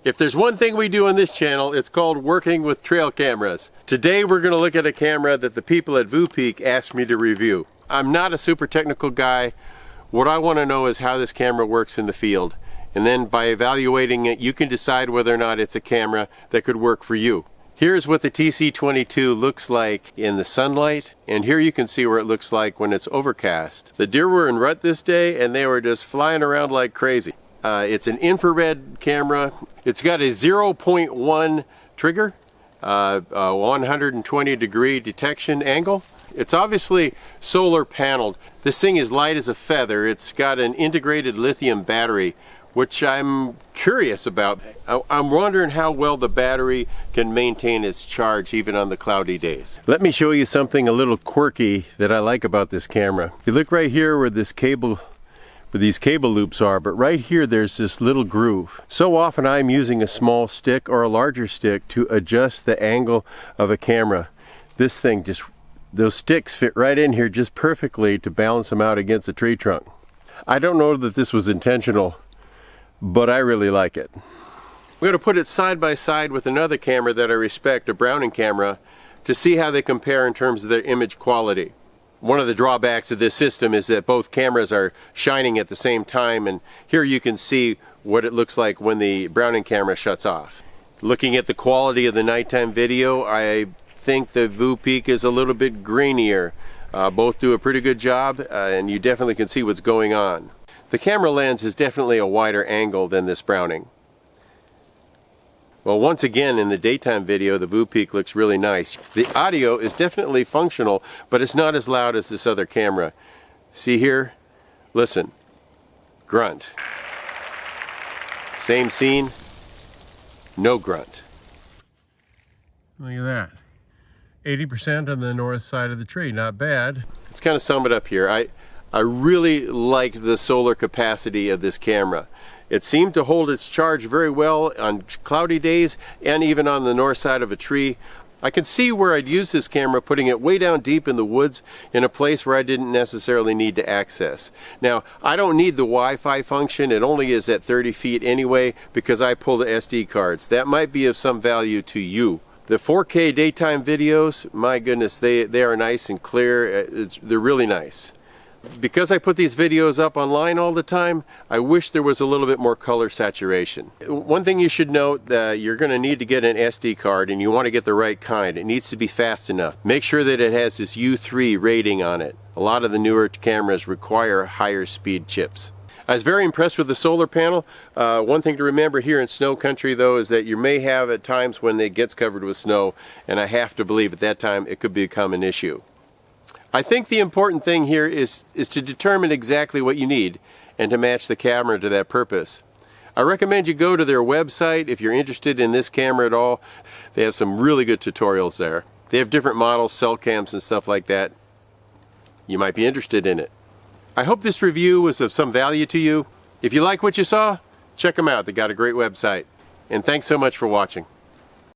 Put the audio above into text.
If there's one thing we do on this channel, it's called working with trail cameras. Today we're going to look at a camera that the people at Voopeak asked me to review. I'm not a super technical guy. What I want to know is how this camera works in the field. And then by evaluating it, you can decide whether or not it's a camera that could work for you. Here's what the TC22 looks like in the sunlight, and here you can see where it looks like when it's overcast. The deer were in rut this day and they were just flying around like crazy. It's an infrared camera. It's got a 0.1 trigger, 120 degree detection angle. It's obviously solar paneled. This thing is light as a feather. It's got an integrated lithium battery, which I'm curious about. I'm wondering how well the battery can maintain its charge even on the cloudy days. Let me show you something a little quirky that I like about this camera. You look right here where this cable, where these cable loops are, but right here there's this little groove. So often I'm using a small stick or a larger stick to adjust the angle of a camera. This thing just, those sticks fit right in here just perfectly to balance them out against a tree trunk. I don't know that this was intentional, but I really like it. We're going to put it side by side with another camera that I respect, a Browning camera, to see how they compare in terms of their image quality. One of the drawbacks of this system is that both cameras are shining at the same time, and here you can see what it looks like when the Browning camera shuts off. Looking at the quality of the nighttime video, I think the Voopeak is a little bit grainier. Both do a pretty good job, and you definitely can see what's going on. The camera lens is definitely a wider angle than this Browning. Well, once again, in the daytime video, the Voopeak looks really nice. The audio is definitely functional, but it's not as loud as this other camera. See here? Listen. Grunt. Same scene. No grunt. Look at that. 80% on the north side of the tree. Not bad. Let's kind of sum it up here. I really like the solar capacity of this camera. It seemed to hold its charge very well on cloudy days and even on the north side of a tree. I can see where I'd use this camera, putting it way down deep in the woods in a place where I didn't necessarily need to access. Now, I don't need the Wi-Fi function. It only is at 30 feet anyway because I pull the SD cards. That might be of some value to you. The 4K daytime videos, my goodness, they are nice and clear. They're really nice. Because I put these videos up online all the time, I wish there was a little bit more color saturation. One thing you should note, that you're going to need to get an SD card, and you want to get the right kind. It needs to be fast enough. Make sure that it has this U3 rating on it. A lot of the newer cameras require higher speed chips. I was very impressed with the solar panel. One thing to remember here in snow country though is that you may have at times when it gets covered with snow, and I have to believe at that time it could become an issue. I think the important thing here is to determine exactly what you need and to match the camera to that purpose. I recommend you go to their website if you're interested in this camera at all. They have some really good tutorials there. They have different models, cell cams and stuff like that. You might be interested in it. I hope this review was of some value to you. If you like what you saw, check them out. They got a great website. And thanks so much for watching.